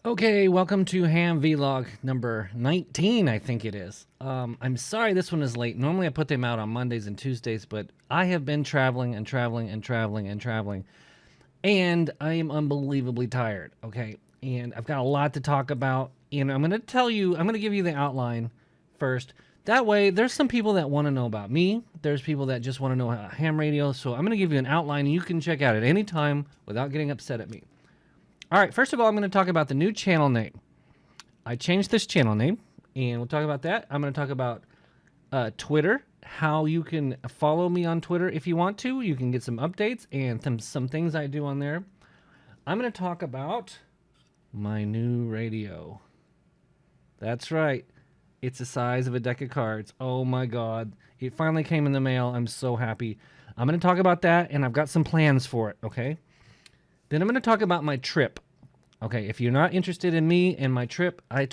Okay, welcome to Ham vlog number 19, I think it is. I'm sorry this one is late. Normally I put them out on Mondays and Tuesdays, but I have been traveling and traveling and traveling and traveling, and I am unbelievably tired, okay? And I've got a lot to talk about, and I'm going to give you the outline first. That way, there's some people that want to know about me. There's people that just want to know ham radio, so I'm going to give you an outline, and you can check out at any time without getting upset at me. All right, first of all, I'm going to talk about the new channel name. I changed this channel name, and we'll talk about that. I'm going to talk about Twitter, how you can follow me on Twitter if you want to. You can get some updates and some things I do on there. I'm going to talk about my new radio. That's right. It's the size of a deck of cards. Oh, my God. It finally came in the mail. I'm so happy. I'm going to talk about that, and I've got some plans for it, okay? Then I'm going to talk about my trip. Okay, if you're not interested in me and my trip, I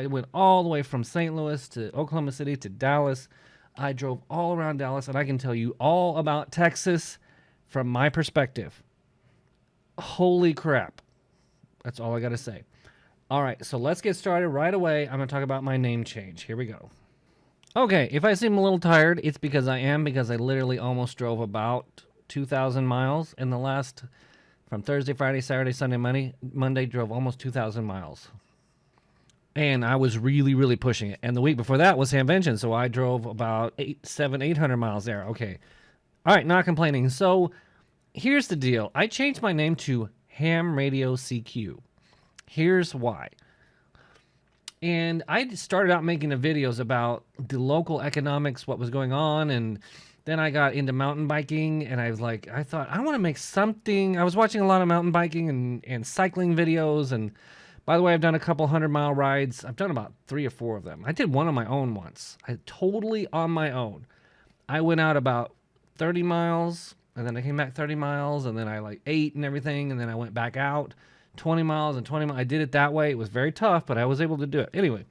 went all the way from St. Louis to Oklahoma City to Dallas. I drove all around Dallas, and I can tell you all about Texas from my perspective. Holy crap. That's all I got to say. All right, so let's get started right away. I'm going to talk about my name change. Here we go. Okay, if I seem a little tired, it's because I literally almost drove about 2,000 miles in the last... From Thursday, Friday, Saturday, Sunday, Monday, drove almost 2,000 miles. And I was really, really pushing it. And the week before that was Hamvention, so I drove about 800 miles there. Okay. All right, not complaining. So here's the deal. I changed my name to Ham Radio CQ. Here's why. And I started out making the videos about the local economics, what was going on, and then I got into mountain biking, and I thought, I want to make something. I was watching a lot of mountain biking and cycling videos, and by the way, I've done a couple 100-mile rides. I've done about 3 or 4 of them. I did one on my own once. Totally on my own. I went out about 30 miles, and then I came back 30 miles, and then I ate and everything, and then I went back out 20 miles and 20 miles. I did it that way. It was very tough, but I was able to do it. Anyway.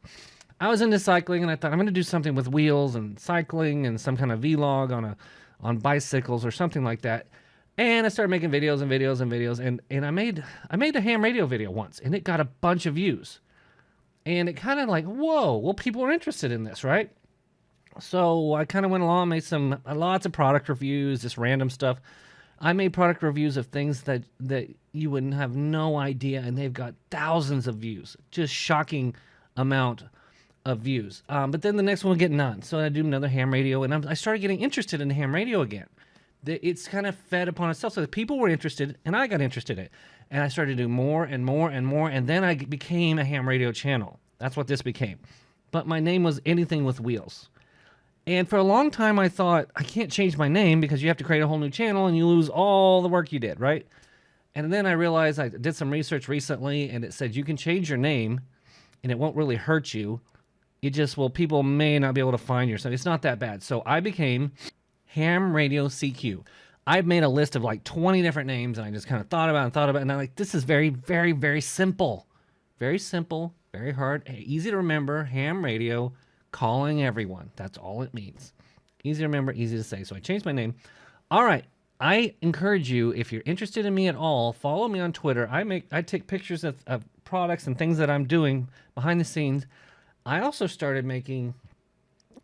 I was into cycling, and I thought I'm going to do something with wheels and cycling and some kind of vlog on bicycles or something like that. And I started making videos and videos and videos, and I made a ham radio video once, and it got a bunch of views. And it kind of whoa, well, people are interested in this, right? So I kind of went along, made lots of product reviews, just random stuff. I made product reviews of things that you wouldn't have no idea, and they've got thousands of views. Just shocking amount of views. But then the next one would get none. So I do another ham radio, and I started getting interested in ham radio again. It's kind of fed upon itself. So the people were interested, and I got interested in it. And I started to do more and more and more, and then I became a ham radio channel. That's what this became. But my name was Anything with Wheels. And for a long time, I thought, I can't change my name because you have to create a whole new channel, and you lose all the work you did, right? And then I realized, I did some research recently, and it said you can change your name, and it won't really hurt you. It just, well, people may not be able to find your stuff. It's not that bad. So I became Ham Radio CQ. I've made a list of 20 different names, and I just kind of thought about it, and I'm like, this is very, very, very simple. Very simple, very hard, easy to remember. Ham Radio, calling everyone. That's all it means. Easy to remember, easy to say. So I changed my name. All right. I encourage you, if you're interested in me at all, follow me on Twitter. I take pictures of products and things that I'm doing behind the scenes. I also started making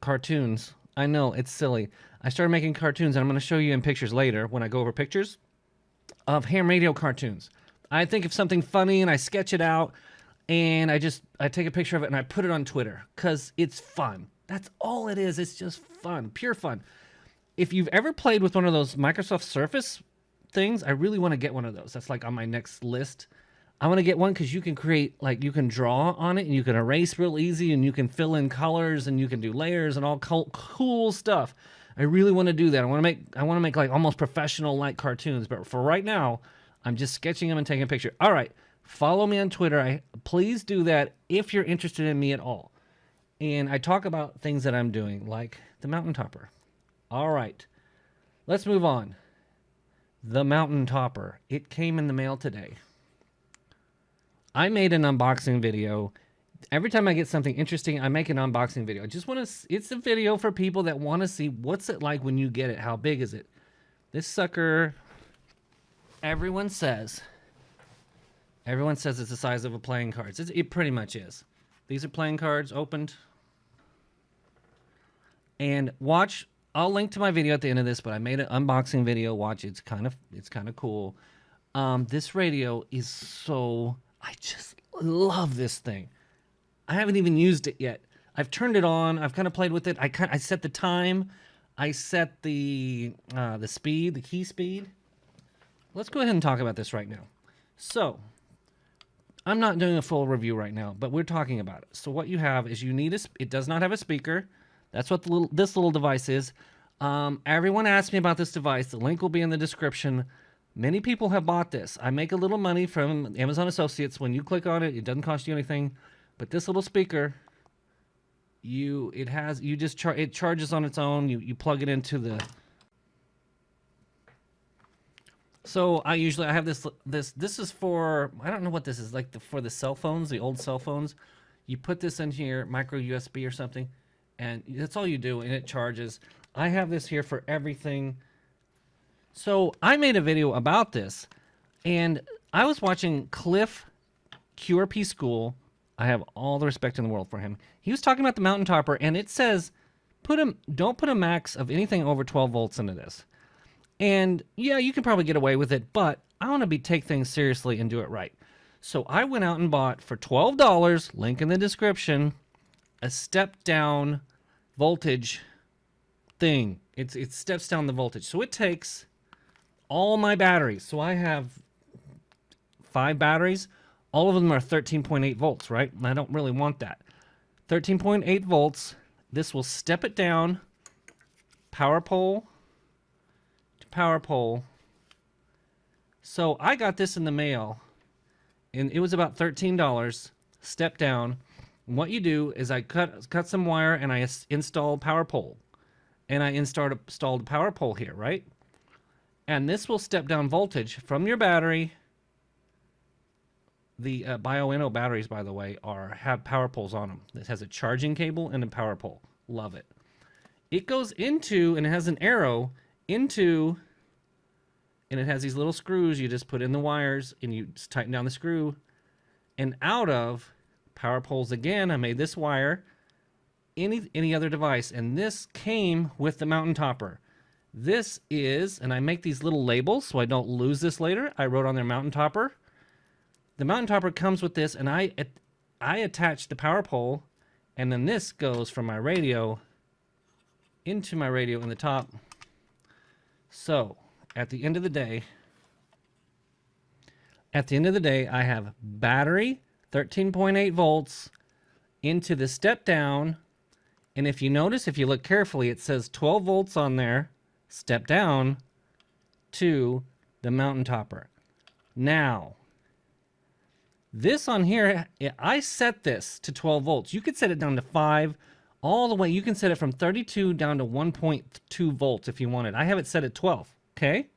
cartoons. I know, it's silly. I started making cartoons, and I'm going to show you in pictures later when I go over pictures of ham radio cartoons. I think of something funny, and I sketch it out, and I take a picture of it, and I put it on Twitter because it's fun. That's all it is. It's just fun, pure fun. If you've ever played with one of those Microsoft Surface things, I really want to get one of those. That's on my next list. I want to get one because you can create, you can draw on it, and you can erase real easy, and you can fill in colors, and you can do layers and all cool stuff. I really want to do that. I want to make almost professional cartoons, but for right now, I'm just sketching them and taking a picture. All right, follow me on Twitter. Please do that if you're interested in me at all. And I talk about things that I'm doing, like the Mtn Topper. All right, let's move on. The Mtn Topper. It came in the mail today. I made an unboxing video. Every time I get something interesting, I make an unboxing video. I just want to, it's a video for people that want to see what's it like when you get it. How big is it? This sucker, everyone says Everyone says it's the size of a playing card. It pretty much is. These are playing cards opened. And watch, I'll link to my video at the end of this, but I made an unboxing video. Watch, it's kind of cool. This radio is I just love this thing. I haven't even used it yet. I've turned it on. I've kind of played with it. I set the time. I set the speed, the key speed. Let's go ahead and talk about this right now. So, I'm not doing a full review right now, but we're talking about it. So what you have is it does not have a speaker. That's what this little device is. Everyone asked me about this device. The link will be in the description. Many people have bought this. I make a little money from Amazon Associates. When you click on it, it doesn't cost you anything. But this little speaker, it charges on its own. You plug it into the. So I have this is for, I don't know what this is, like for the cell phones, the old cell phones. You put this into your micro USB or something, and that's all you do, and it charges. I have this here for everything. So I made a video about this, and I was watching Cliff, QRP School. I have all the respect in the world for him. He was talking about the Mtn Topper, and it says, don't put a max of anything over 12 volts into this. And yeah, you can probably get away with it, but I want to take things seriously and do it right. So I went out and bought for $12, link in the description, a step down voltage thing. It steps down the voltage. So it takes all my batteries. So I have 5 batteries. All of them are 13.8 volts, right? And I don't really want that. 13.8 volts. This will step it down. Power pole. Power pole. So I got this in the mail, and it was about $13. Step down. And what you do is I cut some wire, and I install power pole, and I installed a power pole here, right? And this will step down voltage from your battery. The Bioenno batteries, by the way, have power poles on them. This has a charging cable and a power pole. Love it. It goes into, and it has an arrow into, and it has these little screws. You just put in the wires and you just tighten down the screw, and out of power poles again. I made this wire, any other device, and this came with the Mtn Topper. This is, and I make these little labels so I don't lose this later. I wrote on there Mtn Topper. The Mtn Topper comes with this, and I attach the power pole, and then this goes from my radio into my radio in the top. So at the end of the day, I have battery, 13.8 volts, into the step down. And if you notice, if you look carefully, it says 12 volts on there, step down to the Mtn Topper. Now, this on here, I set this to 12 volts. You could set it down to 5, all the way. You can set it from 32 down to 1.2 volts if you wanted. I have it set at 12, okay?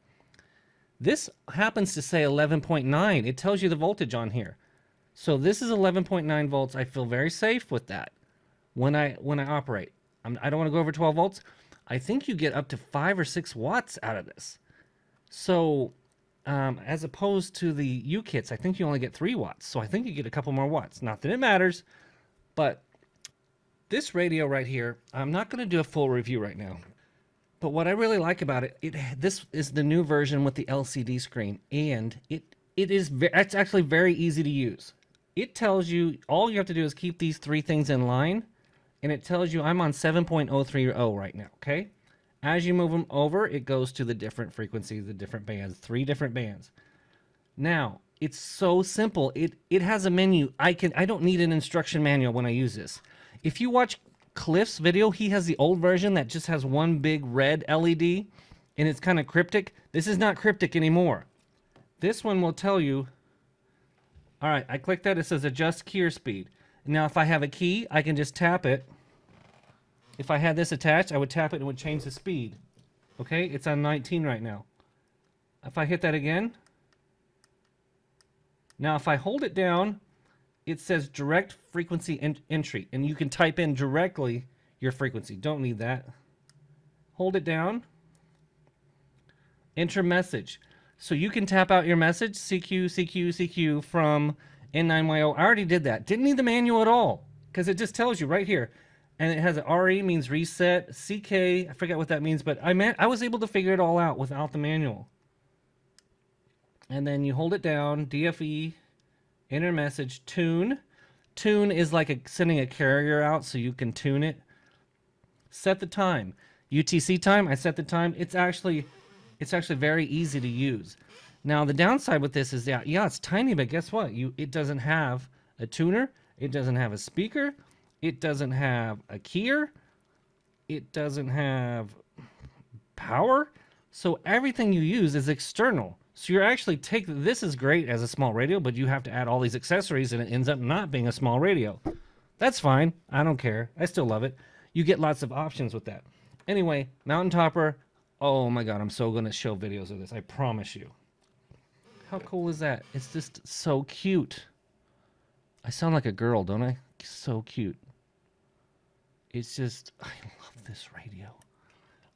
This happens to say 11.9. It tells you the voltage on here. So this is 11.9 volts. I feel very safe with that when I operate. I don't want to go over 12 volts. I think you get up to 5 or 6 watts out of this. So as opposed to the U-kits, I think you only get 3 watts. So I think you get a couple more watts. Not that it matters, but this radio right here, I'm not going to do a full review right now. But what I really like about it, this is the new version with the LCD screen, and it's actually very easy to use. It tells you, all you have to do is keep these 3 things in line, and it tells you I'm on 7.030 right now, okay? As you move them over, it goes to the different frequencies, the different bands, 3 different bands. Now, it's so simple. It has a menu. I don't need an instruction manual when I use this. If you watch Cliff's video, he has the old version that just has one big red LED, and it's kind of cryptic. This is not cryptic anymore. This one will tell you, all right, I click that, it says adjust key or speed. Now, if I have a key, I can just tap it. If I had this attached, I would tap it and it would change the speed. Okay, it's on 19 right now. If I hit that again, now if I hold it down, it says direct frequency entry, and you can type in directly your frequency. Don't need that. Hold it down. Enter message. So you can tap out your message, CQ, CQ, CQ from N9YO. I already did that. Didn't need the manual at all because it just tells you right here. And it has an RE means reset, CK, I forget what that means, but I was able to figure it all out without the manual. And then you hold it down, DFE, enter message, tune. Tune is like sending a carrier out so you can tune it. Set the time. UTC time, I set the time. It's actually very easy to use. Now the downside with this is that it's tiny, but guess what? It doesn't have a tuner, it doesn't have a speaker, it doesn't have a keyer, it doesn't have power. So everything you use is external. So you're actually this is great as a small radio, but you have to add all these accessories and it ends up not being a small radio. That's fine. I don't care. I still love it. You get lots of options with that. Anyway, Mtn Topper. Oh my God, I'm so going to show videos of this. I promise you. How cool is that? It's just so cute. I sound like a girl, don't I? So cute. It's just, I love this radio.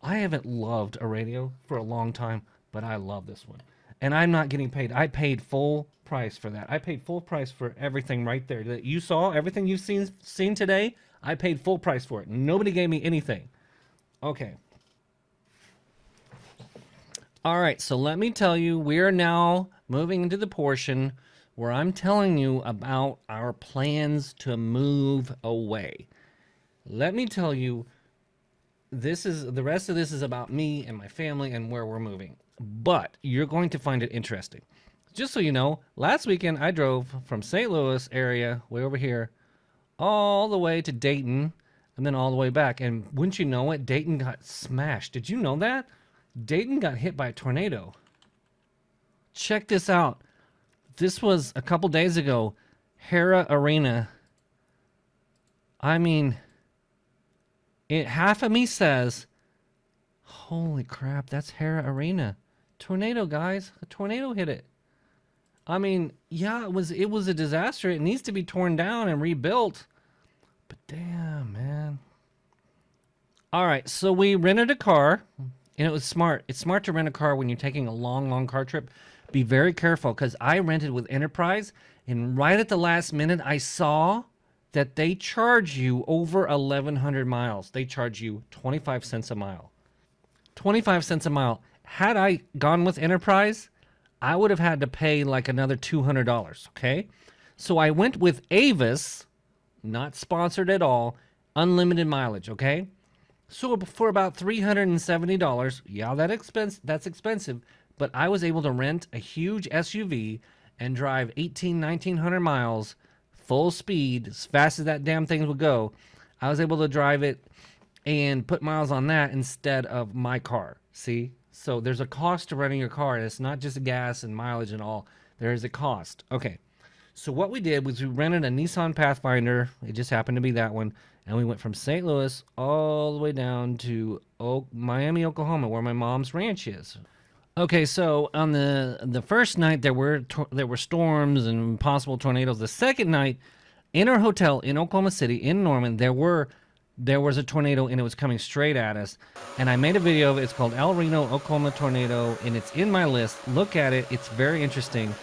I haven't loved a radio for a long time, but I love this one. And I'm not getting paid. I paid full price for that. I paid full price for everything right there that you saw. Everything you've seen today, I paid full price for it. Nobody gave me anything. Okay. All right, so let me tell you, we are now moving into the portion where I'm telling you about our plans to move away. Let me tell you, the rest of this is about me and my family and where we're moving. But you're going to find it interesting. Just so you know, last weekend I drove from St. Louis area, way over here, all the way to Dayton, and then all the way back. And wouldn't you know it, Dayton got smashed. Did you know that? Dayton got hit by a tornado. Check this out. This was a couple days ago. Hera Arena. I mean, half of me says, holy crap, that's Hera Arena. Tornado, guys. A tornado hit it. I mean, yeah, it was a disaster. It needs to be torn down and rebuilt. But damn, man. All right, so we rented a car. And it was smart. It's smart to rent a car when you're taking a long, long car trip. Be very careful, because I rented with Enterprise, and right at the last minute, I saw that they charge you over 1,100 miles. They charge you 25 cents a mile. 25 cents a mile. Had I gone with Enterprise, I would have had to pay like another $200, okay? So I went with Avis, not sponsored at all, unlimited mileage, okay? So for about $370, yeah, that's expensive, but I was able to rent a huge SUV and drive 1,900 miles, full speed, as fast as that damn thing would go. I was able to drive it and put miles on that instead of my car. See? So there's a cost to renting your car, and it's not just gas and mileage and all. There is a cost. Okay. So what we did was we rented a Nissan Pathfinder. It just happened to be that one. And we went from St. Louis all the way down to Miami, Oklahoma, where my mom's ranch is. Okay, so on the first night there were storms and possible tornadoes. The second night, in our hotel in Oklahoma City, in Norman, there was a tornado and it was coming straight at us. And I made a video of it. It's called El Reno Oklahoma Tornado, and it's in my list. Look at it. It's very interesting.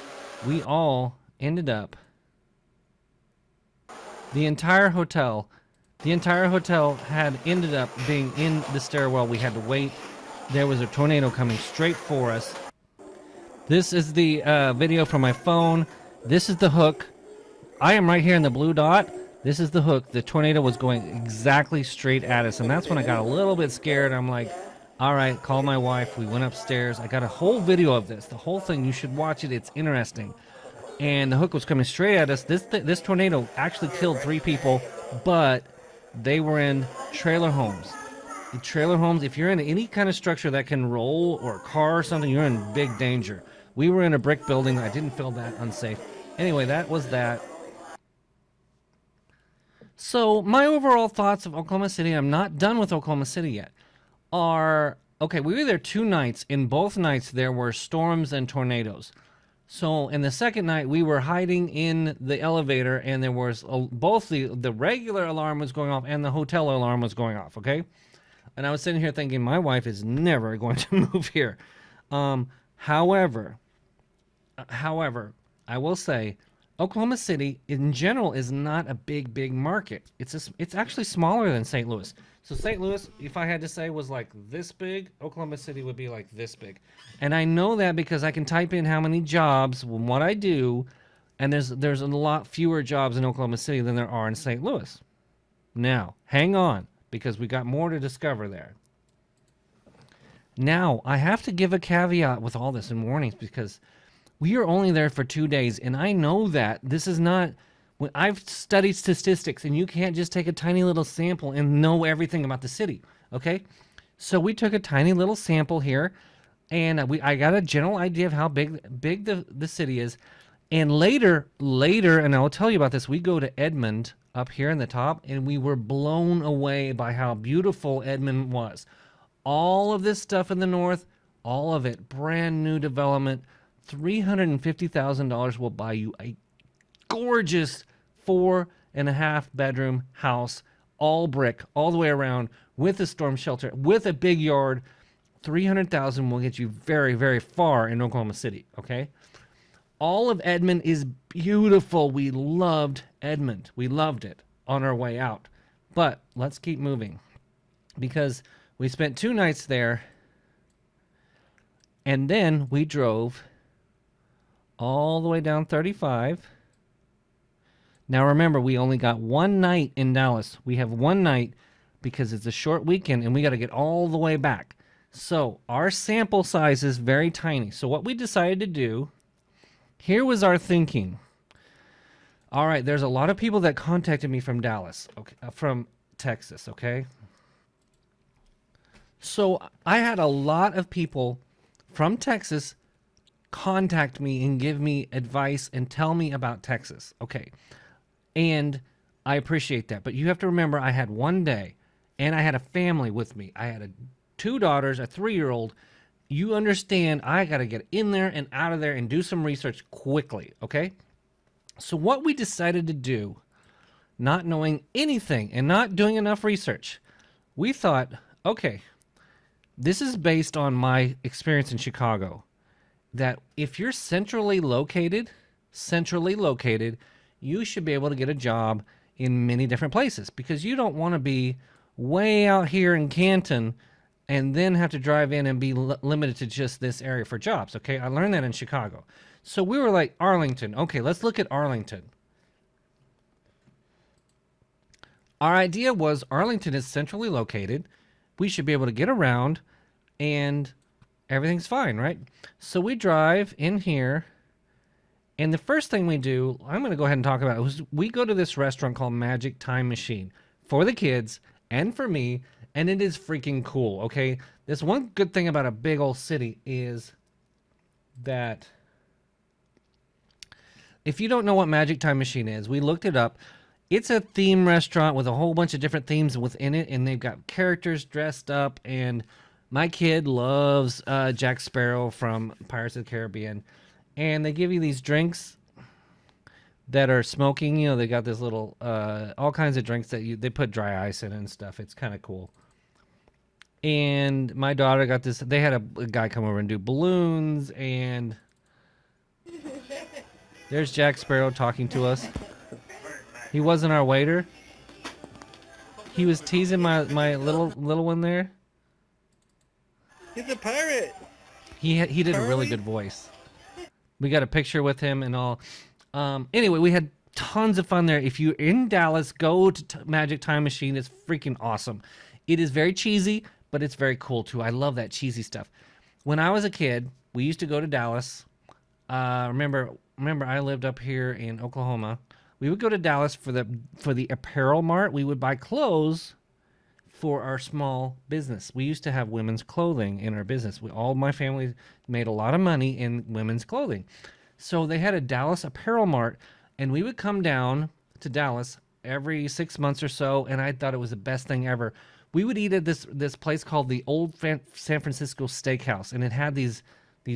We all ended up. The entire hotel had ended up being in the stairwell. We had to wait. There was a tornado coming straight for us. This is the video from my phone. This is the hook. I am right here in the blue dot. This is the hook. The tornado was going exactly straight at us, and that's when I got a little bit scared. I'm like, all right, call my wife. We went upstairs. I got a whole video of this. The whole thing. You should watch it. It's interesting. And the hook was coming straight at us. This tornado actually killed 3 people, but they were in trailer homes. In trailer homes, if you're in any kind of structure that can roll, or a car or something, you're in big danger. We were in a brick building. I didn't feel that unsafe. Anyway, that was that. So my overall thoughts of Oklahoma City, I'm not done with Oklahoma City yet, are, okay, we were there 2 nights. In both nights, there were storms and tornadoes. So in the second night, we were hiding in the elevator, and there was both the regular alarm was going off and the hotel alarm was going off, okay? And I was sitting here thinking, my wife is never going to move here. However, however, I will say Oklahoma City in general is not a big market. It's actually smaller than St. Louis. So St. Louis, if I had to say, was like this big, Oklahoma City would be like this big. And I know that because I can type in how many jobs, what I do, and there's a lot fewer jobs in Oklahoma City than there are in St. Louis. Now, hang on, because we got more to discover there. Now, I have to give a caveat with all this and warnings because we are only there for 2 days, and I know that this is not. When I've studied statistics, and you can't just take a tiny little sample and know everything about the city. Okay, so we took a tiny little sample here, and I got a general idea of how big the city is. And later, and I'll tell you about this. We go to Edmond up here in the top, and we were blown away by how beautiful Edmond was. All of this stuff in the north, all of it, brand new development. $350,000 will buy you a gorgeous 4.5 bedroom house, all brick, all the way around, with a storm shelter, with a big yard. $300,000 will get you very, very far in Oklahoma City. Okay, all of Edmond is beautiful. We loved Edmond. We loved it on our way out. But let's keep moving because we spent 2 nights there, and then we drove all the way down 35. Now remember, we only got 1 night in Dallas. We have 1 night because it's a short weekend and we got to get all the way back. So our sample size is very tiny. So what we decided to do, here was our thinking. All right, there's a lot of people that contacted me from Dallas, okay, from Texas, okay? So I had a lot of people from Texas contact me and give me advice and tell me about Texas. Okay. And I appreciate that. But you have to remember, I had 1 day and I had a family with me. I had 2 daughters, a 3-year-old. You understand, I got to get in there and out of there and do some research quickly. Okay. So what we decided to do, not knowing anything and not doing enough research, we thought, okay, this is based on my experience in Chicago, that if you're centrally located, you should be able to get a job in many different places because you don't want to be way out here in Canton and then have to drive in and be limited to just this area for jobs. Okay, I learned that in Chicago. So we were like, Arlington. Okay, let's look at Arlington. Our idea was Arlington is centrally located. We should be able to get around and everything's fine, right? So we drive in here, and the first thing we do, I'm going to go ahead and talk about it, was we go to this restaurant called Magic Time Machine for the kids and for me, and it is freaking cool, okay? This one good thing about a big old city is that if you don't know what Magic Time Machine is, we looked it up. It's a theme restaurant with a whole bunch of different themes within it, and they've got characters dressed up, and my kid loves Jack Sparrow from Pirates of the Caribbean. And they give you these drinks that are smoking. You know, they got this little, all kinds of drinks that they put dry ice in and stuff. It's kind of cool. And my daughter got this. They had a guy come over and do balloons. And there's Jack Sparrow talking to us. He wasn't our waiter. He was teasing my little one there. He's a pirate. He did a really good voice. We got a picture with him and all. Anyway, we had tons of fun there. If you're in Dallas, go to Magic Time Machine. It's freaking awesome. It is very cheesy, but it's very cool too. I love that cheesy stuff. When I was a kid, we used to go to Dallas. Remember, I lived up here in Oklahoma. We would go to Dallas for the apparel mart. We would buy clothes for our small business. We used to have women's clothing in our business. All my family made a lot of money in women's clothing. So they had a Dallas apparel mart, and we would come down to Dallas every 6 months or so, and I thought it was the best thing ever. We would eat at this place called the Old San Francisco Steakhouse, and it had these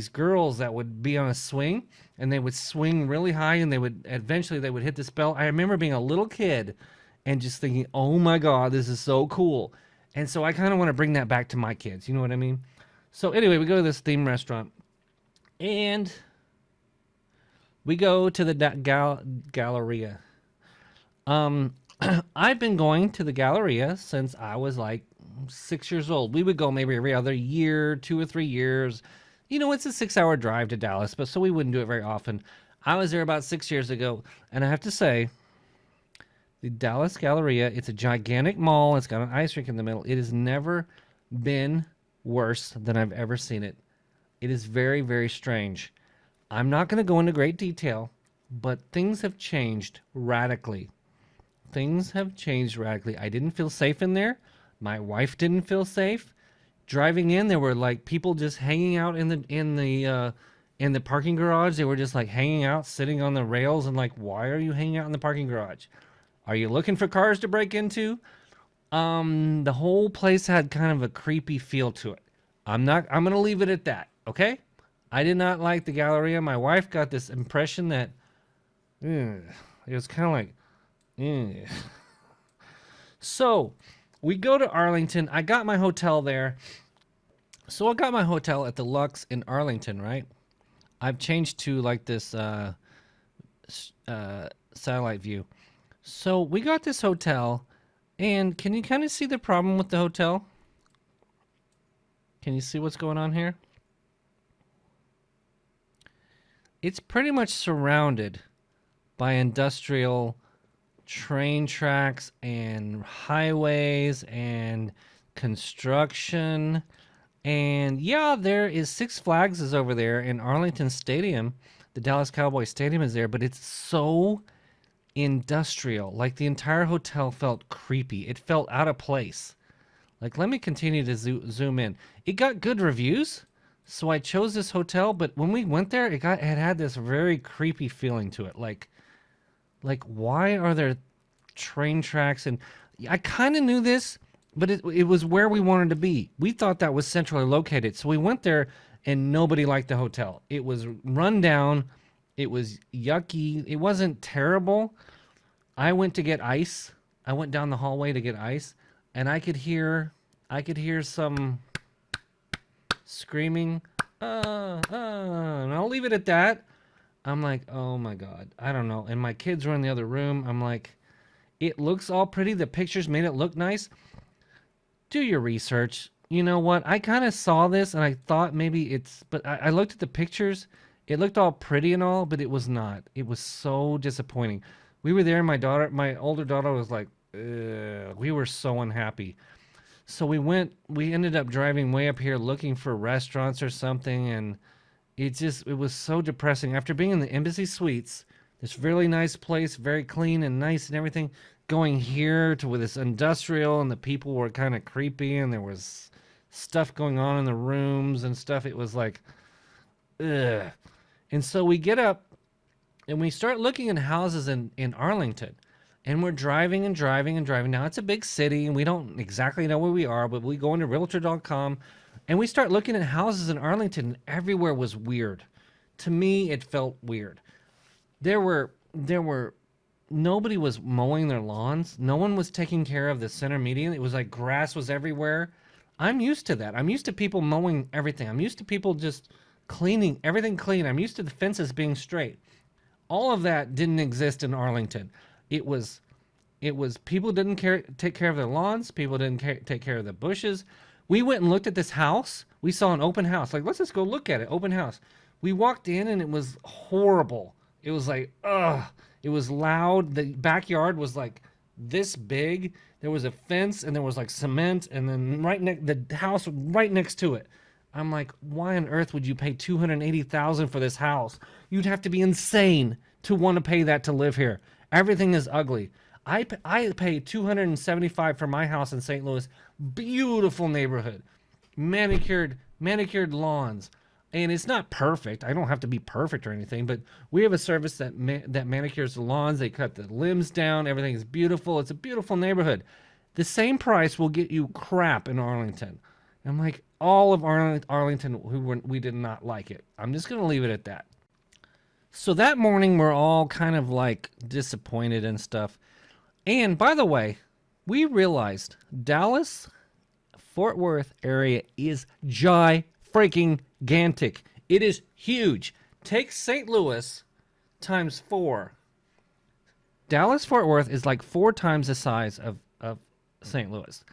girls that would be on a swing, and they would swing really high, and eventually they would hit this bell. I remember being a little kid and just thinking, oh my God, this is so cool. And so I kind of want to bring that back to my kids. You know what I mean? So anyway, we go to this theme restaurant, And we go to the Galleria. I've been going to the Galleria since I was like 6 years old. We would go maybe every other year, 2 or 3 years. You know, it's a 6-hour drive to Dallas, but so we wouldn't do it very often. I was there about 6 years ago, and I have to say, the Dallas Galleria, it's a gigantic mall. It's got an ice rink in the middle. It has never been worse than I've ever seen it. It is very, very strange. I'm not going to go into great detail, but things have changed radically. Things have changed radically. I didn't feel safe in there. My wife didn't feel safe. Driving in, there were like people just hanging out in the parking garage. They were just like hanging out, sitting on the rails, and like, why are you hanging out in the parking garage? Are you looking for cars to break into? The whole place had kind of a creepy feel to it. I'm gonna leave it at that, okay? I did not like the Galleria. My wife got this impression that it was kind of like, So we go to Arlington. I got my hotel there. So I got my hotel at the Lux in Arlington, right? I've changed to like this satellite view. So we got this hotel, and can you kind of see the problem with the hotel? Can you see what's going on here? It's pretty much surrounded by industrial train tracks and highways and construction. And yeah, there is Six Flags is over there in Arlington Stadium. The Dallas Cowboys Stadium is there, but it's so industrial. Like the entire hotel felt creepy. It felt out of place. Like, let me continue to zoom in. It got good reviews, so I chose this hotel, but when we went there, it had this very creepy feeling to it. Like why are there train tracks? And I kind of knew this, but it was where we wanted to be. We thought that was centrally located, so we went there, and nobody liked the hotel. It was run down. It was yucky. It wasn't terrible. I went to get ice. I went down the hallway to get ice, and I could hear some screaming, and I'll leave it at that. I'm like, oh my God, I don't know. And my kids were in the other room. I'm like, it looks all pretty. The pictures made it look nice. Do your research. You know what? I kind of saw this and I thought maybe but I looked at the pictures. It looked all pretty and all, but it was not. It was so disappointing. We were there. My older daughter was like, ugh. We were so unhappy. So we ended up driving way up here looking for restaurants or something, and it was so depressing. After being in the Embassy Suites, this really nice place, very clean and nice and everything, going here to with this industrial, and the people were kind of creepy, and there was stuff going on in the rooms and stuff. It was like, ugh. And so we get up and we start looking at houses in Arlington. And we're driving and driving and driving. Now, it's a big city, and we don't exactly know where we are, but we go into Realtor.com, and we start looking at houses in Arlington, and everywhere was weird. To me, it felt weird. Nobody was mowing their lawns. No one was taking care of the center median. It was like grass was everywhere. I'm used to that. I'm used to people mowing everything. I'm used to people just cleaning everything clean. I'm used to the fences being straight. All of that didn't exist in Arlington. It was people didn't take care of their lawns. People didn't take care of the bushes. We went and looked at this house. We saw an open house. Like, let's just go look at it. Open house. We walked in and it was horrible. It was like, ugh. It was loud. The backyard was like this big. There was a fence and there was like cement, and then the house right next to it. I'm like, why on earth would you pay $280,000 for this house? You'd have to be insane to want to pay that to live here. Everything is ugly. I pay $275 for my house in St. Louis. Beautiful neighborhood, manicured lawns, and it's not perfect. I don't have to be perfect or anything, but we have a service that manicures the lawns. They cut the limbs down. Everything is beautiful. It's a beautiful neighborhood. The same price will get you crap in Arlington. I'm like, all of Arlington, we did not like it. I'm just gonna leave it at that. So that morning, we're all kind of like disappointed and stuff. And by the way, we realized Dallas, Fort Worth area is freaking gigantic. It is huge. Take St. Louis times 4. Dallas-Fort Worth is like 4 times the size of St. Louis.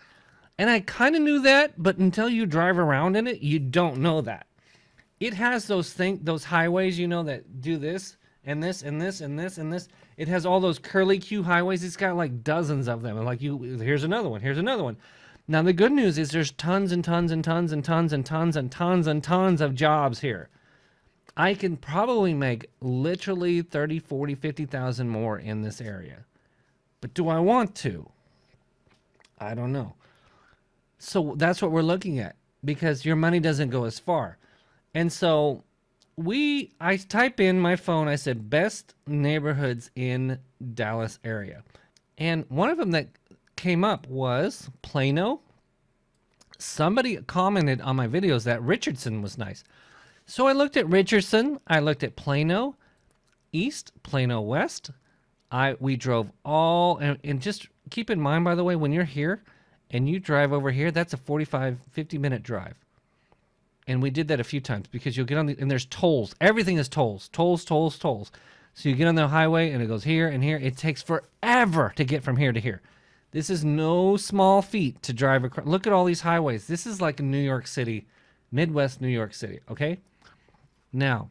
And I kind of knew that, but until you drive around in it, you don't know that. It has those highways, you know, that do this and this and this and this and this. It has all those curly Q highways. It's got like dozens of them. And like here's another one. Here's another one. Now the good news is there's tons and tons and tons and tons and tons and tons and tons of jobs here. I can probably make literally 30, 40, 50,000 more in this area. But do I want to? I don't know. So that's what we're looking at, because your money doesn't go as far. And so I type in my phone, I said best neighborhoods in Dallas area. And one of them that came up was Plano. Somebody commented on my videos that Richardson was nice. So I looked at Richardson, I looked at Plano East, Plano West. We drove all, and just keep in mind, by the way, when you're here and you drive over here, that's a 45, 50-minute drive. And we did that a few times because you'll get on and there's tolls. Everything is tolls. Tolls. So you get on the highway and it goes here and here. It takes forever to get from here to here. This is no small feat to drive across. Look at all these highways. This is like New York City, Midwest New York City, okay? Now,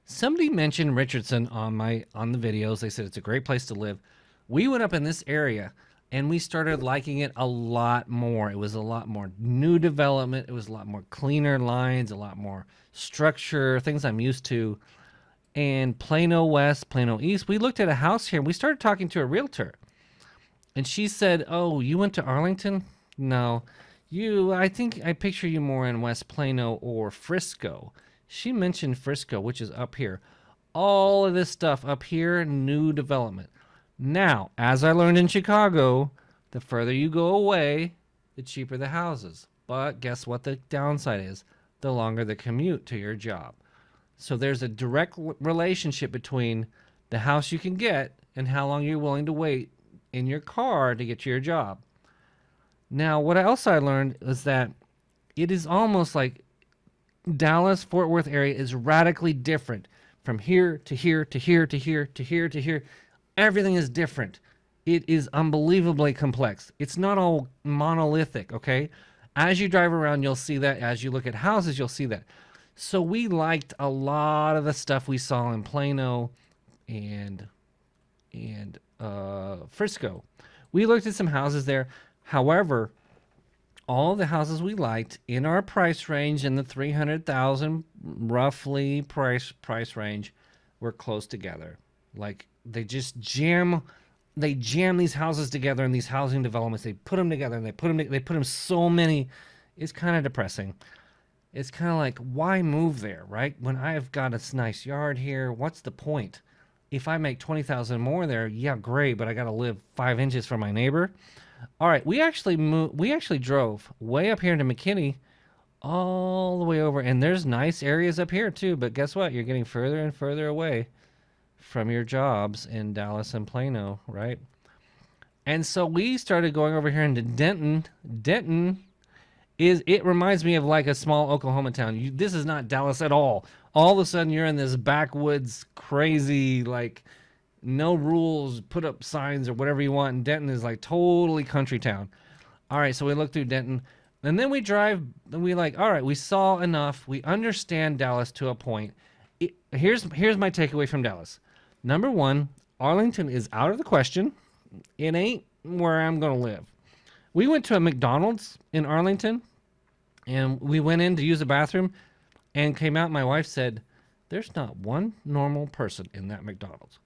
somebody mentioned Richardson on the videos. They said it's a great place to live. We went up in this area and we started liking it a lot more. It was a lot more new development. It was a lot more cleaner lines, a lot more structure, things I'm used to. And Plano West, Plano East, we looked at a house here. We started talking to a realtor. And she said, oh, you went to Arlington? No. I think I picture you more in West Plano or Frisco. She mentioned Frisco, which is up here. All of this stuff up here, new development. Now, as I learned in Chicago, the further you go away, the cheaper the houses. But guess what the downside is? The longer the commute to your job. So there's a direct relationship between the house you can get and how long you're willing to wait in your car to get to your job. Now, what else I learned is that it is almost like Dallas, Fort Worth area is radically different from here to here to here to here to here to here. Everything is different. It is unbelievably complex. It's not all monolithic, okay? As you drive around, you'll see that. As you look at houses, you'll see that. So we liked a lot of the stuff we saw in Plano and Frisco. We looked at some houses there. However, all the houses we liked in our price range, in the 300,000 roughly price range, were close together. Like they jam these houses together in these housing developments. They put them together and they put them so many. It's kind of depressing. It's kind of like, why move there, right? When I've got a nice yard here, what's the point? If I make 20,000 more there, yeah, great, but I got to live 5 inches from my neighbor. All right, we actually drove way up here to McKinney, all the way over, and there's nice areas up here too, but guess what? You're getting further and further away from your jobs in Dallas and Plano, right? And so we started going over here into Denton. Denton it reminds me of like a small Oklahoma town. This is not Dallas at all. All of a sudden you're in this backwoods, crazy, like no rules, put up signs or whatever you want. And Denton is like totally country town. All right, so we look through Denton. And then we drive, and we like, all right, we saw enough. We understand Dallas to a point. Here's my takeaway from Dallas. Number one, Arlington is out of the question. It ain't where I'm going to live. We went to a McDonald's in Arlington, and we went in to use the bathroom, and came out. My wife said, there's not one normal person in that McDonald's.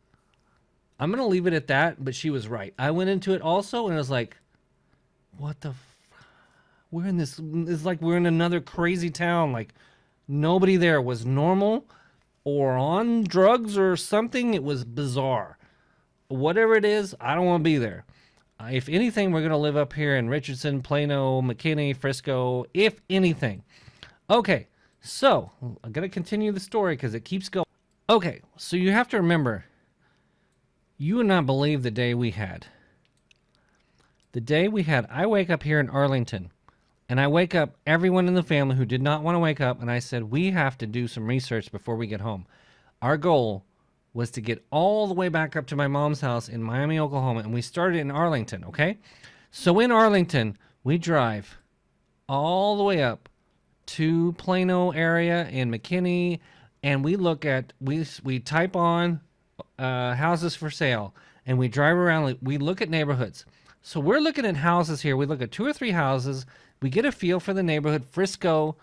I'm going to leave it at that, but she was right. I went into it also, and I was like, what the we're in this, it's like we're in another crazy town. Like nobody there was normal or on drugs or something. It was bizarre. Whatever it is, I don't want to be there. If anything, we're going to live up here in Richardson, Plano, McKinney, Frisco, if anything. Okay, so I'm going to continue the story because it keeps going. Okay, so you have to remember, you would not believe the day we had. The day we had, I wake up here in Arlington, And I wake up everyone in the family who did not want to wake up, and I said, we have to do some research before we get home. Our goal was to get all the way back up to my mom's house in Miami, Oklahoma, and we started in Arlington, okay? So in Arlington, we drive all the way up to Plano area in McKinney, and we look at, we type on houses for sale, and we drive around, we look at neighborhoods. So we're looking at houses here. We look at 2 or 3 houses. We get a feel for the neighborhood, Frisco,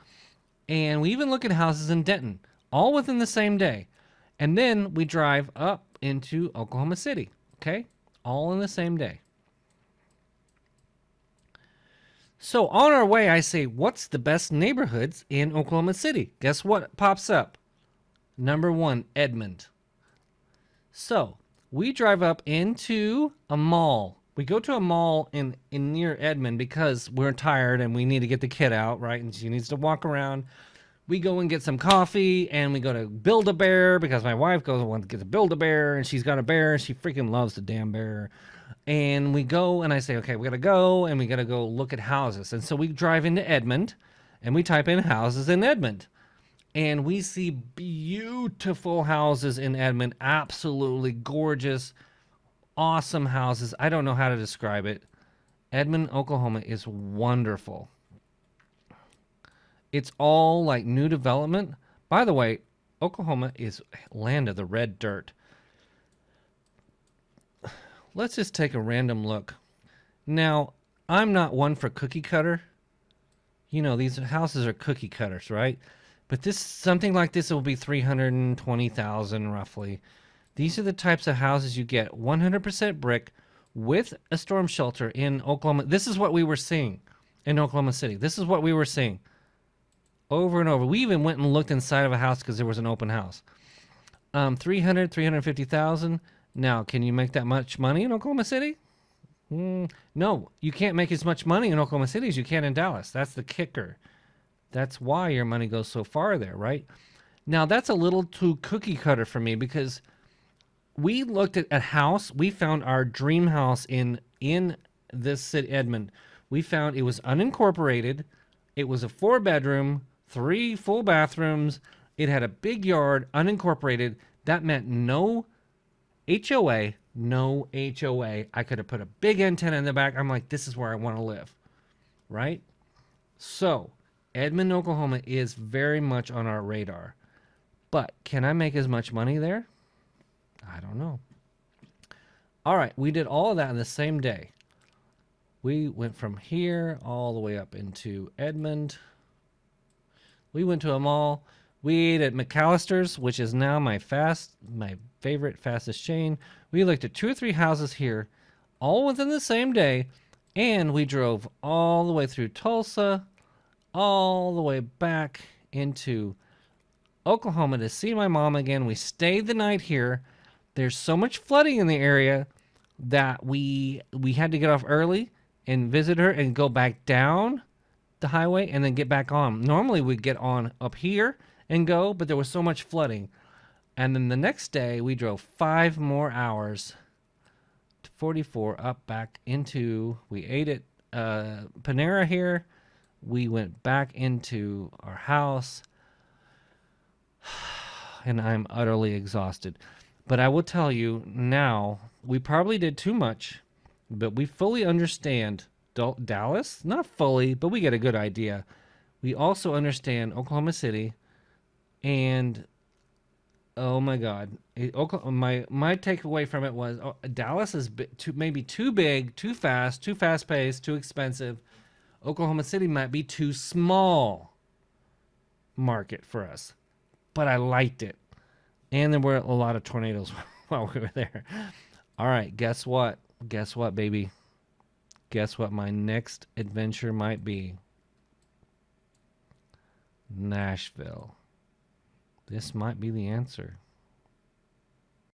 and we even look at houses in Denton, all within the same day. And then we drive up into Oklahoma City, okay? All in the same day. So on our way, I say, what's the best neighborhoods in Oklahoma City? Guess what pops up? Number 1, Edmond. So we drive up into a mall. We go to a mall in near Edmond because we're tired and we need to get the kid out, right? And she needs to walk around. We go and get some coffee, and we go to Build-A-Bear because my wife goes and wants to get to Build-A-Bear, and she's got a bear, and she freaking loves the damn bear. And we go, and I say, okay, we got to go, and we got to go look at houses. And so we drive into Edmond, and we type in houses in Edmond. And we see beautiful houses in Edmond, absolutely gorgeous, awesome houses. I don't know how to describe it. Edmond, Oklahoma is wonderful. It's all like new development. By the way, Oklahoma is land of the red dirt. Let's just take a random look. Now, I'm not one for cookie cutter. You know, these houses are cookie cutters, right? But this, something like this will be $320,000 roughly. These are the types of houses you get. 100% brick with a storm shelter in Oklahoma. This is what we were seeing in Oklahoma City. This is what we were seeing over and over. We even went and looked inside of a house because there was an open house. 350,000. Now, can you make that much money in Oklahoma City? No, you can't make as much money in Oklahoma City as you can in Dallas. That's the kicker. That's why your money goes so far there, right? Now, that's a little too cookie cutter for me because we looked at a house. We found our dream house in this city, Edmond. We found it was unincorporated. It was a 4-bedroom, 3 full bathrooms. It had a big yard, unincorporated. That meant no HOA, no HOA. I could have put a big antenna in the back. I'm like, this is where I want to live, right? So Edmond, Oklahoma is very much on our radar. But can I make as much money there? I don't know. All right, we did all of that in the same day. We went from here all the way up into Edmond. We went to a mall. We ate at McAllister's, which is now my favorite fastest chain. We looked at 2 or 3 houses here, all within the same day, and we drove all the way through Tulsa, all the way back into Oklahoma to see my mom again. We stayed the night here. There's so much flooding in the area that we had to get off early and visit her and go back down the highway and then get back on. Normally we'd get on up here and go, but there was so much flooding. And then the next day we drove 5 more hours to 44 up back into, we ate at Panera here. We went back into our house and I'm utterly exhausted. But I will tell you now, we probably did too much, but we fully understand Dallas. Not fully, but we get a good idea. We also understand Oklahoma City, and oh my God, my takeaway from it was Dallas is maybe too big, too fast-paced, too expensive. Oklahoma City might be too small market for us, but I liked it. And there were a lot of tornadoes while we were there. All right, guess what? Guess what, baby? Guess what my next adventure might be? Nashville. This might be the answer.